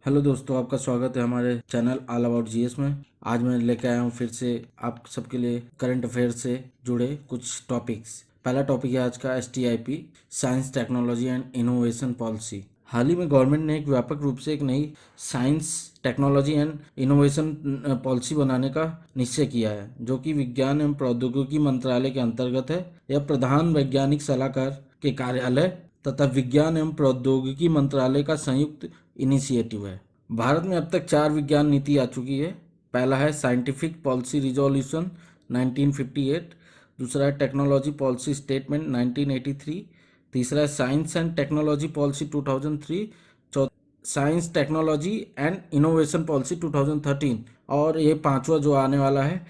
Hello दोस्तों, आपका स्वागत है हमारे चैनल ऑल अबाउट जीएस में। आज मैं लेके आया हूँ फिर से आप सबके लिए करंट अफेयर से जुड़े कुछ टॉपिक्स। पहला टॉपिक है आज का STIP, science technology and innovation policy. हाल ही में गवर्नमेंट ने एक व्यापक रूप से एक नई science technology and innovation policy बनाने का निश्चय किया है, जो कि विज्ञान एवं प्रौद्योगिकी मंत्रालय के अंतर्गत है। यह प्रधान वैज्ञानिक सलाहकार के कार्यालय तथा विज्ञान एवं प्रौद्योगिकी मंत्रालय का संयुक्त इनिशिएटिव है। भारत में अब तक 4 विज्ञान नीति आ चुकी है। पहला है साइंटिफिक पॉलिसी रिजोल्यूशन 1958, दूसरा है टेक्नोलॉजी पॉलिसी स्टेटमेंट 1983, तीसरा है साइंस एंड टेक्नोलॉजी पॉलिसी 2003, चौथा science technology and innovation policy 2013 और ये पांचवा जो आने वाला है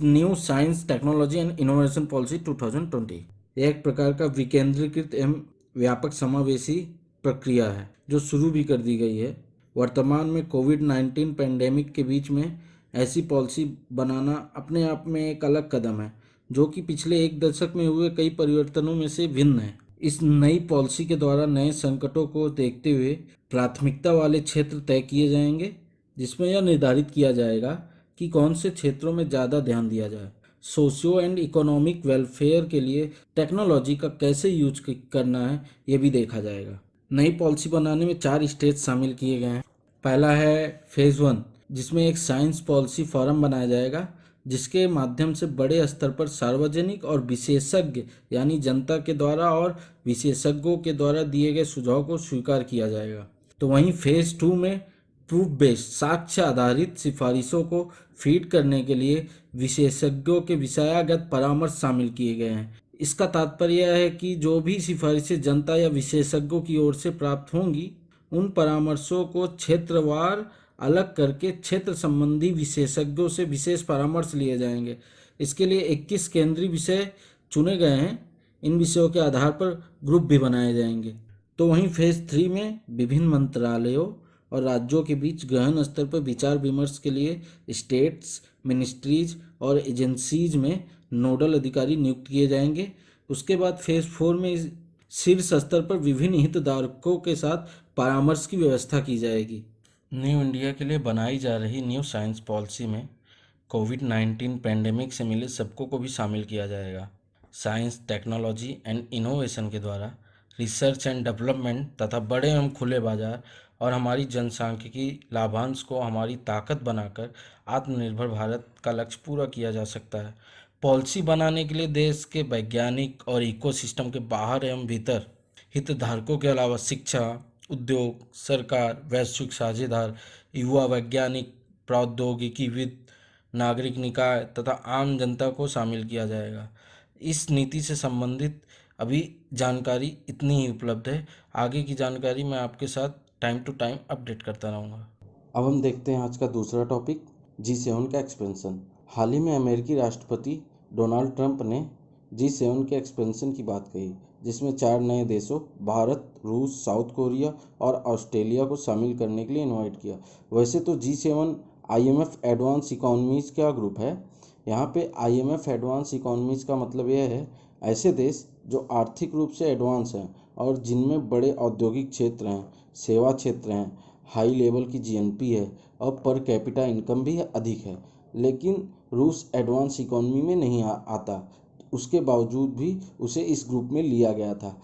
new science technology and innovation policy 2020। यह एक प्रकार का विकेंद्रीकृत एवं व्यापक समावेशी प्रक्रिया है जो शुरू भी कर दी गई है। वर्तमान में कोविड-19 पैंडेमिक के बीच में ऐसी पॉलिसी बनाना अपने आप में एक अलग कदम है, जो कि पिछले एक दशक में हुए कई परिवर्तनों में से भिन्न है। इस नई पॉलिसी के द्वारा नए संकटों को देखते हुए प्राथमिकता वाले क्षेत्र तय किए जाएंगे, जिसमें यह निर्धारित किया जाएगा कि कौन से क्षेत्रों में ज़्यादा ध्यान दिया जाए। सोशियो एंड इकोनॉमिक वेलफेयर के लिए टेक्नोलॉजी का कैसे यूज करना है, ये भी देखा जाएगा। नई पॉलिसी बनाने में 4 स्टेज शामिल किए गए हैं। पहला है फेज़ 1, जिसमें एक साइंस पॉलिसी फोरम बनाया जाएगा, जिसके माध्यम से बड़े स्तर पर सार्वजनिक और विशेषज्ञ यानी जनता के द्वारा और विशेषज्ञों के द्वारा दिए गए सुझाव को स्वीकार किया जाएगा। तो वहीं फेज़ 2 में प्रूफ बेस्ड साक्ष्य आधारित सिफारिशों को फीड करने के लिए विशेषज्ञों के विषयागत परामर्श शामिल किए गए हैं। इसका तात्पर्य यह है कि जो भी सिफारिशें जनता या विशेषज्ञों की ओर से प्राप्त होंगी, उन परामर्शों को क्षेत्रवार अलग करके क्षेत्र संबंधी विशेषज्ञों से विशेष परामर्श लिए जाएंगे। इसके लिए 21 केंद्रीय विषय चुने गए हैं। इन विषयों के आधार पर ग्रुप भी बनाए जाएंगे। तो वहीं फेज़ 3 में विभिन्न मंत्रालयों और राज्यों के बीच गहन स्तर पर विचार विमर्श के लिए स्टेट्स, मिनिस्ट्रीज और एजेंसीज में नोडल अधिकारी नियुक्त किए जाएंगे। उसके बाद फेज़ 4 में शीर्ष स्तर पर विभिन्न हितधारकों के साथ परामर्श की व्यवस्था की जाएगी। न्यू इंडिया के लिए बनाई जा रही न्यू साइंस पॉलिसी में कोविड-19 पैंडेमिक से मिले सबकों को भी शामिल किया जाएगा। साइंस, टेक्नोलॉजी एंड इनोवेशन के द्वारा रिसर्च एंड डेवलपमेंट तथा बड़े एवं खुले बाजार और हमारी जनसांख्यिकी लाभांश को हमारी ताकत बनाकर आत्मनिर्भर भारत का लक्ष्य पूरा किया जा सकता है। पॉलिसी बनाने के लिए देश के वैज्ञानिक और इकोसिस्टम के बाहर एवं भीतर हितधारकों के अलावा शिक्षा, उद्योग, सरकार, वैश्विक साझेदार, युवा वैज्ञानिक, प्रौद्योगिकीविद, नागरिक निकाय तथा आम जनता को शामिल किया जाएगा। इस नीति से संबंधित अभी जानकारी इतनी ही उपलब्ध है। आगे की जानकारी मैं आपके साथ टाइम टू टाइम अपडेट करता रहूँगा। अब हम देखते हैं आज का दूसरा टॉपिक, G7 का एक्सपेंशन। हाल ही में अमेरिकी राष्ट्रपति डोनाल्ड ट्रंप ने G7 के एक्सपेंशन की बात कही, जिसमें 4 नए देशों भारत, रूस, साउथ कोरिया और ऑस्ट्रेलिया को शामिल करने के लिए इनवाइट किया। वैसे तो G7 IMF एडवांस इकोनॉमीज़ का ग्रुप है। यहाँ पे IMF एडवांस इकोनॉमीज़ का मतलब यह है ऐसे देश जो आर्थिक रूप से एडवांस हैं और जिनमें बड़े औद्योगिक क्षेत्र हैं, सेवा क्षेत्र हैं, हाई लेवल की GNP है और पर कैपिटा इनकम भी अधिक है। लेकिन रूस एडवांस इकोनॉमी में नहीं आता, उसके बावजूद भी उसे इस ग्रुप में लिया गया था।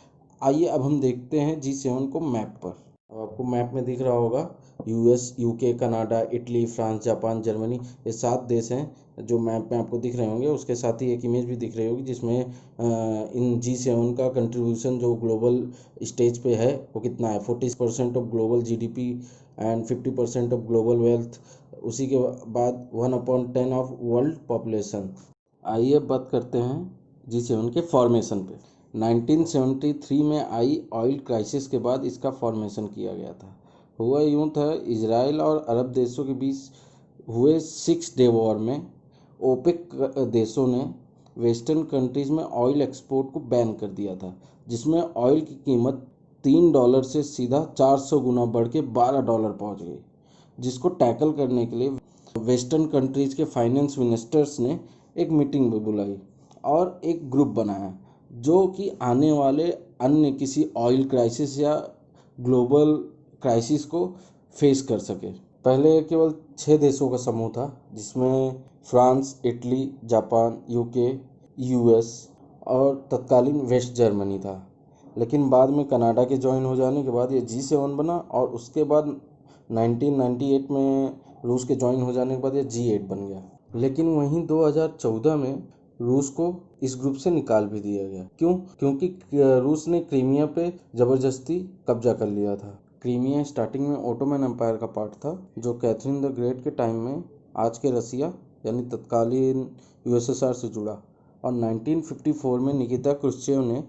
आइए अब हम देखते हैं G7 को मैप पर। अब आपको मैप में दिख रहा होगा US, UK, Canada, Italy, France, Japan, Germany, ये 7 देश हैं जो मैप में आपको दिख रहे होंगे। उसके साथ ही एक इमेज भी दिख रही होगी जिसमें इन G7 का कंट्रीब्यूशन जो ग्लोबल स्टेज पे है वो कितना है। 40% of global GDP and 50% of global wealth, उसी के बाद 1/10 ऑफ वर्ल्ड पॉपुलेशन। आइए बात करते हैं G7 के फॉर्मेशन पे। 1973 में आई ऑयल क्राइसिस के बाद इसका फॉर्मेशन किया गया था। हुआ यूँ था, इजराइल और अरब देशों के बीच हुए 6 डे वॉर में ओपेक देशों ने वेस्टर्न कंट्रीज़ में ऑयल एक्सपोर्ट को बैन कर दिया था, जिसमें ऑयल की कीमत $3 से सीधा 400 गुना बढ़ के $12 पहुँच गई। जिसको टैकल करने के लिए वेस्टर्न कंट्रीज़ के फाइनेंस मिनिस्टर्स ने एक मीटिंग भी बुलाई और एक ग्रुप बनाया जो कि आने वाले अन्य किसी ऑयल क्राइसिस या ग्लोबल क्राइसिस को फेस कर सके। पहले केवल 6 देशों का समूह था, जिसमें France, Italy, Japan, UK, US और तत्कालीन वेस्ट जर्मनी था। लेकिन बाद में कनाडा के ज्वाइन हो जाने के बाद ये G7 बना, और उसके बाद 1998 में रूस के ज्वाइन हो जाने के बाद ये G8 बन गया। लेकिन वहीं 2014 में रूस को इस ग्रुप से निकाल भी दिया गया। क्यों? क्योंकि रूस ने क्रीमिया पे ज़बरदस्ती कब्जा कर लिया था। क्रीमिया स्टार्टिंग में ओटोमन एम्पायर का पार्ट था, जो कैथरीन द ग्रेट के टाइम में आज के रसिया यानी तत्कालीन यूएसएसआर से जुड़ा, और 1954 में निकिता क्रुश्चेव ने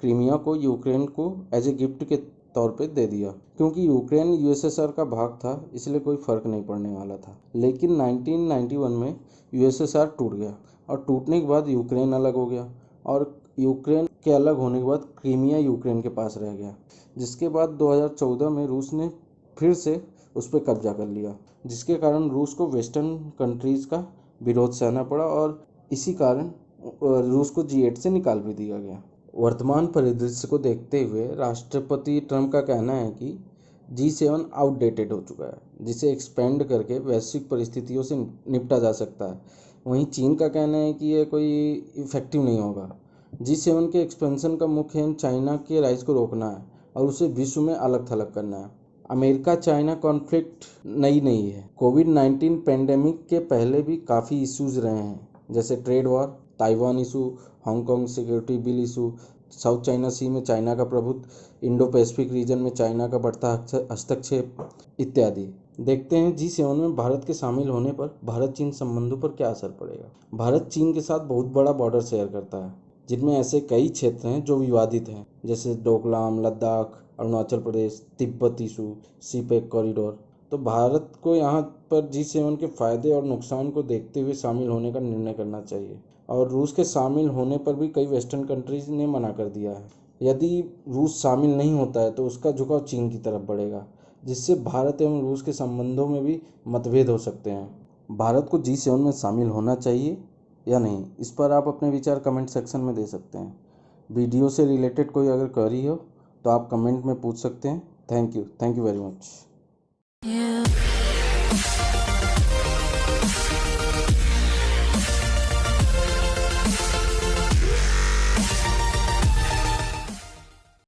क्रीमिया को यूक्रेन को एज ए गिफ्ट के तौर पे दे दिया। क्योंकि यूक्रेन यूएसएसआर का भाग था, इसलिए कोई फर्क नहीं पड़ने वाला था। लेकिन 1991 में यूएसएसआर टूट गया, और टूटने के बाद यूक्रेन अलग हो गया, और यूक्रेन के अलग होने के बाद क्रीमिया यूक्रेन के पास रह गया। जिसके बाद 2014 में रूस ने फिर से उस पर कब्जा कर लिया, जिसके कारण रूस को वेस्टर्न कंट्रीज़ का विरोध सहना पड़ा, और इसी कारण रूस को G8 से निकाल भी दिया गया। वर्तमान परिदृश्य को देखते हुए राष्ट्रपति ट्रंप का कहना है कि G7 आउटडेटेड हो चुका है, जिसे एक्सपेंड करके वैश्विक परिस्थितियों से निपटा जा सकता है। वहीं चीन का कहना है कि यह कोई इफेक्टिव नहीं होगा। G7 के एक्सपेंशन का मुख्य एम चाइना के राइज को रोकना है और उसे विश्व में अलग थलग करना है। अमेरिका चाइना कॉन्फ्लिक्ट नई नहीं है। कोविड-19 पेंडेमिक के पहले भी काफ़ी इश्यूज रहे हैं, जैसे trade war, Taiwan issue, Hong Kong security bill issue, South China Sea में चाइना का प्रभुत्व, इंडो पैसिफिक रीजन में चाइना का बढ़ता हस्तक्षेप इत्यादि। देखते हैं G7 में भारत के शामिल होने पर भारत चीन संबंधों पर क्या असर पड़ेगा। भारत चीन के साथ बहुत बड़ा बॉर्डर शेयर करता है, जिनमें ऐसे कई क्षेत्र हैं जो विवादित हैं, जैसे Doklam, Ladakh, Arunachal Pradesh, Tibet issue, CPEC corridor. तो भारत को यहाँ पर G7 के फायदे और नुकसान को देखते हुए शामिल होने का निर्णय करना चाहिए। और रूस के शामिल होने पर भी कई वेस्टर्न कंट्रीज ने मना कर दिया है। यदि रूस शामिल नहीं होता है तो उसका झुकाव चीन की तरफ बढ़ेगा, जिससे भारत एवं रूस के संबंधों में भी मतभेद हो सकते हैं। भारत को G7 में शामिल होना चाहिए या नहीं, इस पर आप अपने विचार कमेंट सेक्शन में दे सकते हैं। वीडियो से रिलेटेड कोई अगर क्वेरी हो तो आप कमेंट में पूछ सकते हैं। Thank you very much.